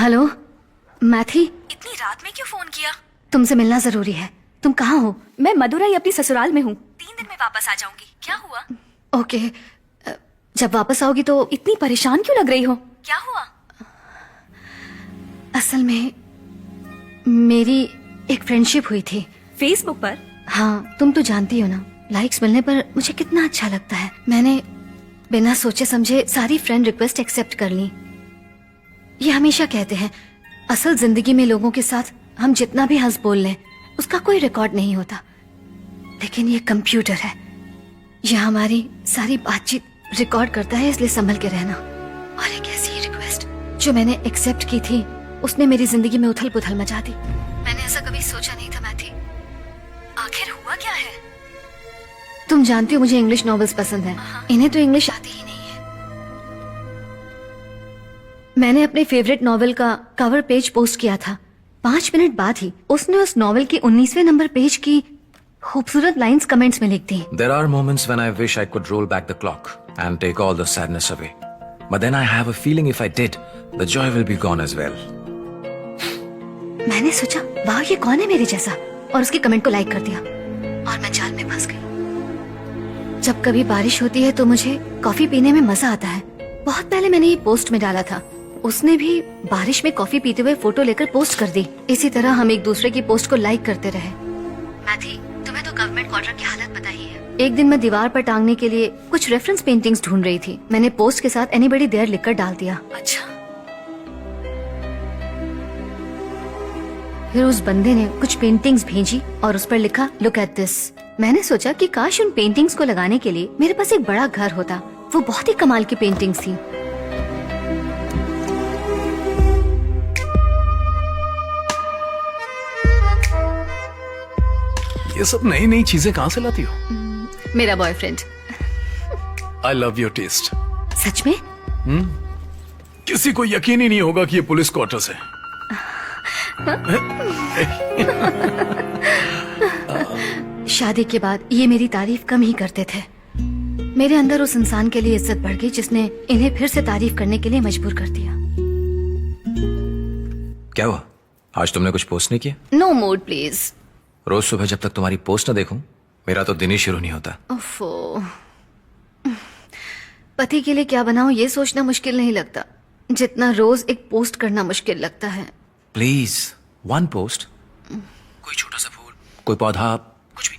Hello मैथी, इतनी रात में क्यों फोन किया? तुमसे मिलना जरूरी है। तुम कहाँ हो? मैं मदुरई अपनी ससुराल में हूँ। 3 दिन में वापस आ जाऊंगी। क्या हुआ? ओके, जब वापस आओगी तो। इतनी परेशान क्यों लग रही हो? क्या हुआ? असल में मेरी एक फ्रेंडशिप हुई थी फेसबुक पर? हाँ, तुम तो जानती हो ना, लाइक्स मिलने पर मुझे कितना अच्छा लगता है। मैंने बिना सोचे समझे सारी फ्रेंड रिक्वेस्ट एक्सेप्ट कर ली। ये हमेशा कहते हैं असल जिंदगी में लोगों के साथ हम जितना भी हंस बोल लें उसका कोई रिकॉर्ड नहीं होता, लेकिन ये कंप्यूटर है, ये हमारी सारी बातचीत रिकॉर्ड करता है, इसलिए संभल के रहना। और एक ऐसी रिक्वेस्ट जो मैंने एक्सेप्ट की थी उसने मेरी जिंदगी में उथल पुथल मचा दी। मैंने ऐसा कभी सोचा नहीं था मैथी। आखिर हुआ क्या है? तुम जानती हो मुझे इंग्लिश नॉवेल्स पसंद है, इन्हें तो इंग्लिश आती ही नहीं है। मैंने अपने फेवरेट नॉवेल का कवर पेज पोस्ट किया था। 5 मिनट बाद ही उसने उस नॉवेल के 19वें नंबर पेज की खूबसूरत लाइंस कमेंट्स में लिख दी। There are moments when I wish I could roll back the clock and take all the sadness away. But then I have a feeling if I did, the joy will be gone as well. मैंने सोचा वाह ये कौन है मेरे जैसा, और उसके कमेंट को लाइक कर दिया और मैं जाल में फंस गई। जब कभी बारिश होती है तो मुझे कॉफी पीने में मजा आता है। बहुत पहले मैंने ये पोस्ट में डाला था, उसने भी बारिश में कॉफी पीते हुए फोटो लेकर पोस्ट कर दी। इसी तरह हम एक दूसरे की पोस्ट को लाइक करते रहे। मैथी, तुम्हें तो गवर्नमेंट क्वार्टर की हालत पता ही है। एक दिन मैं दीवार पर टांगने के लिए कुछ रेफरेंस पेंटिंग्स ढूंढ रही थी। मैंने पोस्ट के साथ एनीबॉडी देयर लिखकर डाल दिया। अच्छा, फिर उस बंदे ने कुछ पेंटिंग्स भेजी और उस पर लिखा लुक एट दिस। मैंने सोचा कि काश उन पेंटिंग्स को लगाने के लिए मेरे पास एक बड़ा घर होता। वो बहुत ही कमाल की पेंटिंग्स थी। ये सब नई नई चीजें कहाँ से लाती हो? मेरा boyfriend. I love your taste. सच में? किसी को यकीन ही नहीं होगा कि ये पुलिस क्वार्टर्स है। शादी के बाद ये मेरी तारीफ कम ही करते थे। मेरे अंदर उस इंसान के लिए इज्जत बढ़ गई जिसने इन्हें फिर से तारीफ करने के लिए मजबूर कर दिया। क्या हुआ? आज तुमने कुछ पोस्ट नहीं किया? No mood please. रोज सुबह जब तक तुम्हारी पोस्ट न देखूं, मेरा तो दिन ही शुरू नहीं होता। ओफो, पति के लिए क्या बनाऊं ये सोचना मुश्किल नहीं लगता जितना रोज एक पोस्ट करना मुश्किल लगता है। प्लीज, 1 पोस्ट, कोई छोटा सा फूल, कोई पौधा, कुछ भी।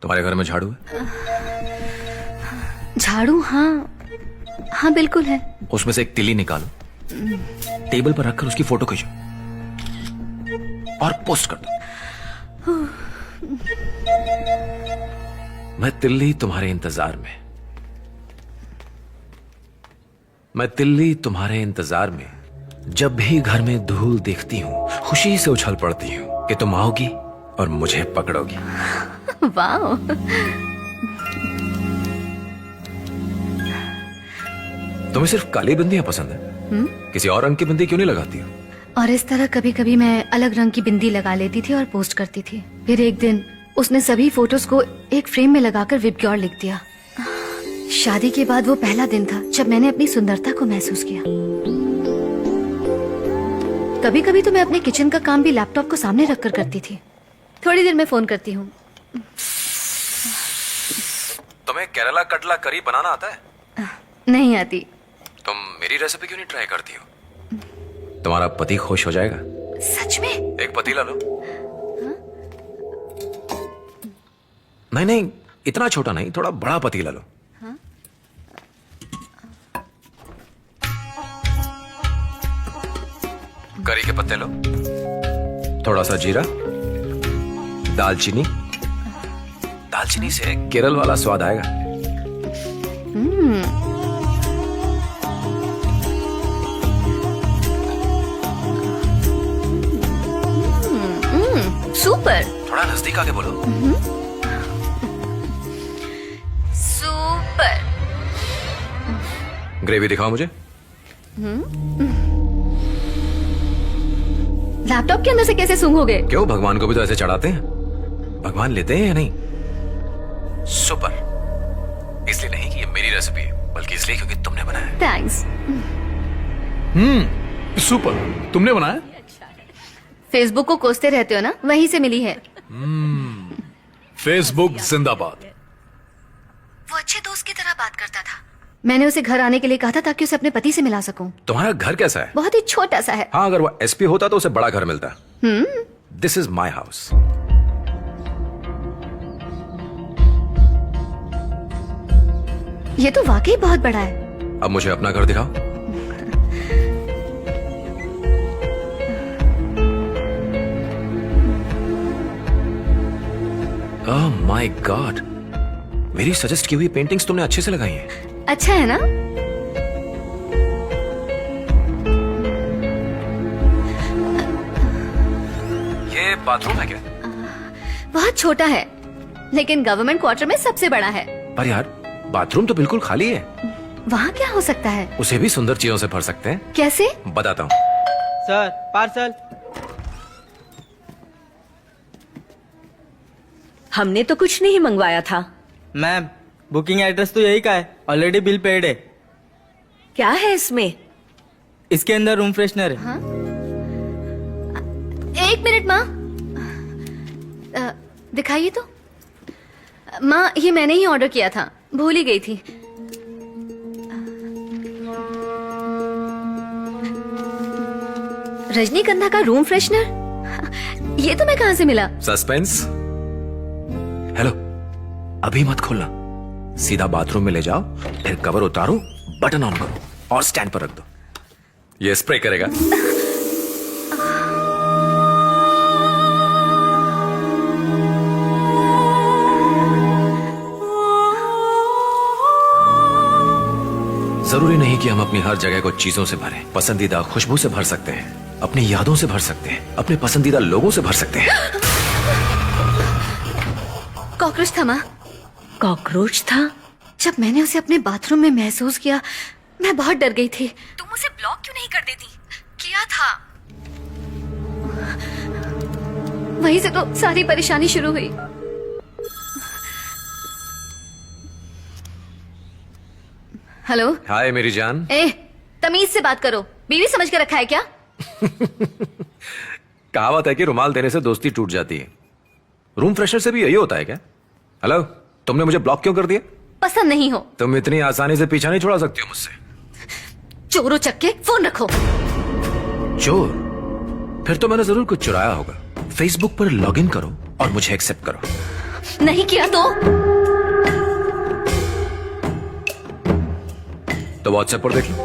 तुम्हारे घर में झाड़ू है? झाड़ू? हाँ बिल्कुल है। उसमें से एक तिली निकालो, टेबल पर रखकर उसकी फोटो खींचो और पोस्ट कर दो। मैं तिल्ली तुम्हारे इंतजार में, जब भी घर में धूल देखती हूँ खुशी से उछल पड़ती हूँ कि तुम आओगी और मुझे पकड़ोगी। वाह, तुम्हें सिर्फ काली बिंदियां पसंद है? किसी और रंग की बिंदी क्यों नहीं लगाती हो? और इस तरह कभी कभी मैं अलग रंग की बिंदी लगा लेती थी और पोस्ट करती थी। फिर एक दिन उसने सभी फोटोज को एक फ्रेम में लगाकर विबग्योर लिख दिया। शादी के बाद वो पहला दिन था जब मैंने अपनी सुंदरता को महसूस किया। कभी कभी तो मैं अपने किचन का काम भी लैपटॉप को सामने रखकर करती थी। थोड़ी देर में फोन करती हूँ। तुम्हें केरला कटला करी बनाना आता है? नहीं आती। तुम मेरी रेसिपी क्यों नहीं ट्राई करती हो? तुम्हारा पति खुश हो जाएगा। सच में? एक पतीला लो। नहीं, इतना छोटा नहीं, थोड़ा बड़ा पतीला लो। करी के पत्ते लो, थोड़ा सा जीरा, दालचीनी से केरल वाला स्वाद आएगा। सुपर। थोड़ा नजदीक आके बोलो। सुपर। ग्रेवी दिखाओ मुझे। लैपटॉप के अंदर से कैसे सूंघोगे? क्यों, भगवान को भी तो ऐसे चढ़ाते हैं। भगवान लेते हैं या नहीं? सुपर। इसलिए नहीं कि ये मेरी रेसिपी है, बल्कि इसलिए क्योंकि तुमने बनाया है। थैंक्स। सुपर। तुमने बनाया? फेसबुक को कोसते रहते हो ना, वहीं से मिली है। फेसबुक जिंदाबाद। वो अच्छे दोस्त की तरह बात करता था। मैंने उसे घर आने के लिए कहा था ताकि उसे अपने पति से मिला सकूं। तुम्हारा घर कैसा है? बहुत ही छोटा सा है। हाँ, अगर वो एसपी होता तो उसे बड़ा घर मिलता। This is my house. ये तो वाकई बहुत बड़ा है। अब मुझे अपना घर दिखाओ। ओह माय गॉड, मेरी सजेस्ट की हुई पेंटिंग्स तुमने अच्छे से लगाई हैं। अच्छा है ना? ये बाथरूम है क्या? बहुत छोटा है, लेकिन गवर्नमेंट क्वार्टर में सबसे बड़ा है। पर यार, बाथरूम तो बिल्कुल खाली है। वहाँ क्या हो सकता है? उसे भी सुंदर चीजों से भर सकते हैं। कैसे? बताता हूँ। Sir, parcel. हमने तो कुछ नहीं मंगवाया था। मैम, बुकिंग एड्रेस तो यही का है। ऑलरेडी बिल पेड है। क्या है इसमें? इसके अंदर रूम फ्रेशनर है। हाँ? एक मिनट माँ, दिखाइए तो। माँ, ये मैंने ही ऑर्डर किया था, भूल ही गई थी। रजनीगंधा का रूम फ्रेशनर, ये तो मैं कहाँ से मिला? सस्पेंस। हेलो, अभी मत खोलना, सीधा बाथरूम में ले जाओ, फिर कवर उतारो, बटन ऑन करो और स्टैंड पर रख दो। ये स्प्रे करेगा। जरूरी नहीं कि हम अपनी हर जगह को चीजों से भरें। पसंदीदा खुशबू से भर सकते हैं, अपनी यादों से भर सकते हैं, अपने पसंदीदा लोगों से भर सकते हैं। कॉकरोच था माँ। कॉकरोच था? जब मैंने उसे अपने बाथरूम में महसूस किया, मैं बहुत डर गई थी। तुम उसे ब्लॉक क्यों नहीं कर देती? किया था, वहीं से तो सारी परेशानी शुरू हुई। हेलो। हाय मेरी जान। तमीज से बात करो, बीवी समझ के रखा है क्या? कहावत है कि रुमाल देने से दोस्ती टूट जाती है। रूम फ्रेशनर से भी यही होता है क्या? हेलो, तुमने मुझे ब्लॉक क्यों कर दिया? पसंद नहीं हो। तुम इतनी आसानी से पीछा नहीं छुड़ा सकती हो मुझसे। चोरों चक्के, फोन रखो। चोर? फिर तो मैंने जरूर कुछ चुराया होगा। फेसबुक पर लॉगिन करो और मुझे एक्सेप्ट करो। नहीं किया तो व्हाट्सएप पर देख लो।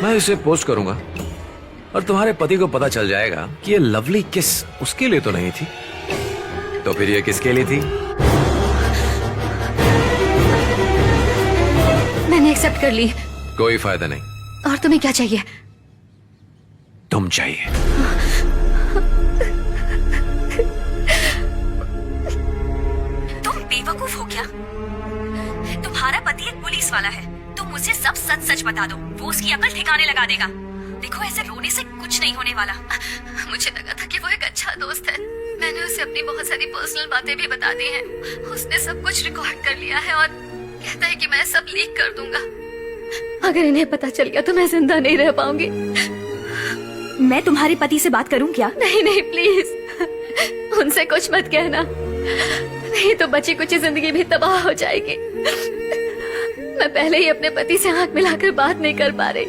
मैं इसे पोस्ट करूंगा और तुम्हारे पति को पता चल जाएगा कि ये लवली किस उसके लिए तो नहीं थी। तो फिर ये किसके लिए थी? मैंने एक्सेप्ट कर ली। कोई फायदा नहीं। और तुम्हें क्या चाहिए? तुम चाहिए। तुम बेवकूफ हो क्या? तुम्हारा पति एक पुलिस वाला है। तुम मुझे सब सच सच बता दो, वो उसकी अकल ठिकाने लगा देगा। देखो, ऐसे रोने से कुछ नहीं होने वाला। मुझे लगा था कि वो एक अच्छा दोस्त है। मैंने उसे अपनी बहुत सारी पर्सनल बातें भी बता दी हैं। उसने सब कुछ रिकॉर्ड कर लिया है और कहता है कि मैं सब लीक कर दूंगा। अगर इन्हें पता चल गया तो मैं जिंदा नहीं रह पाऊंगी। मैं तुम्हारे पति से बात करूं क्या? नहीं नहीं, प्लीज उनसे कुछ मत कहना, नहीं तो बची कुछ जिंदगी भी तबाह हो जाएगी। मैं पहले ही अपने पति से आंख मिलाकर बात नहीं कर पा रही।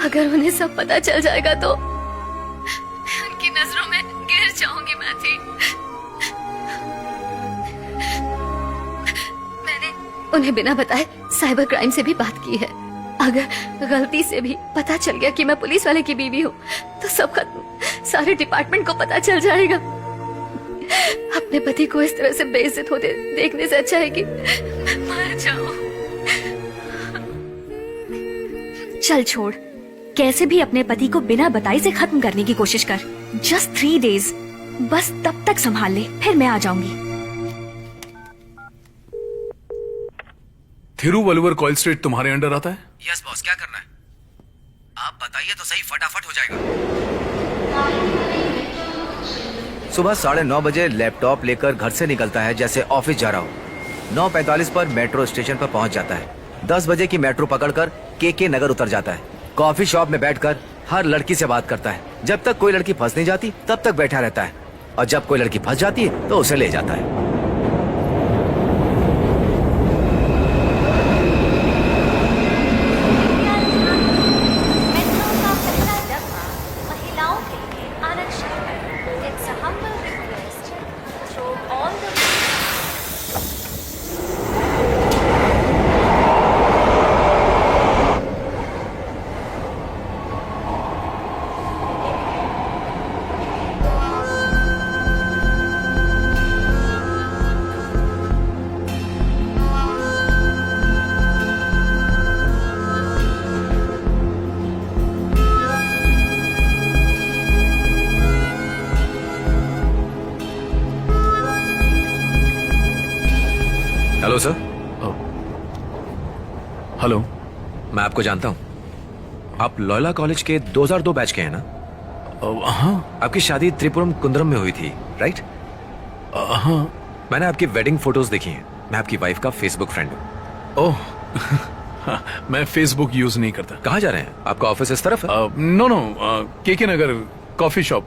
अगर उन्हें सब पता चल जाएगा तो मैं उनकी नजरों में गिर जाऊंगी। मैथी, मैंने उन्हें बिना बताए साइबर क्राइम से भी बात की है। अगर गलती से भी पता चल गया कि मैं पुलिस वाले की बीवी हूँ तो सब खत्म। सारे डिपार्टमेंट को पता चल जाएगा। अपने पति को इस तरह से बेइज्जत होते देखने से अच्छा है कि मैं मर जाऊं। चल छोड़, कैसे भी अपने पति को बिना बताए से खत्म करने की कोशिश कर। जस्ट 3 days, बस तब तक संभाल ले, फिर मैं आ जाऊंगी। थिरुवल्लुवर कॉइल स्ट्रीट तुम्हारे अंडर आता है? यस बॉस, क्या करना है? आप बताइए तो सही, फटाफट हो जाएगा। सुबह 9:30 बजे लैपटॉप लेकर घर से निकलता है जैसे ऑफिस जा रहा हो। 9:45 पर मेट्रो स्टेशन पर पहुंच जाता है। 10 बजे की मेट्रो पकड़कर के नगर उतर जाता है। कॉफी शॉप में बैठकर हर लड़की से बात करता है। जब तक कोई लड़की फंस नहीं जाती तब तक बैठा रहता है, और जब कोई लड़की फंस जाती है तो उसे ले जाता है। मेट्रो का पहला डब्बा महिलाओं के लिए आरक्षित है। It's a humble request through all the hello sir, hello. मैं आपको जानता हूँ। आप लॉयला कॉलेज के 2002 बैच के हैं ना? हाँ आपकी शादी त्रिपुरम कुंद्रम में हुई थी, राइट? हाँ। मैंने आपकी वेडिंग फोटोज देखी हैं। मैं आपकी वाइफ का फेसबुक फ्रेंड हूँ। ओह हाँ, मैं फेसबुक यूज नहीं करता। कहाँ जा रहे हैं? आपका ऑफिस इस तरफ है? No no, K Nagar coffee shop.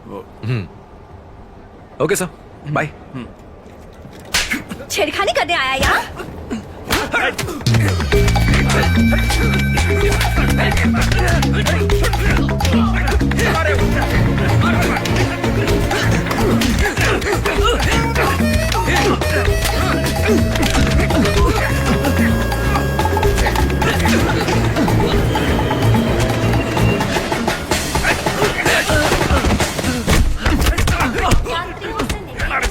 Okay sir, bye. छेड़खानी करने आया यहाँ? यात्रियों से निवेदन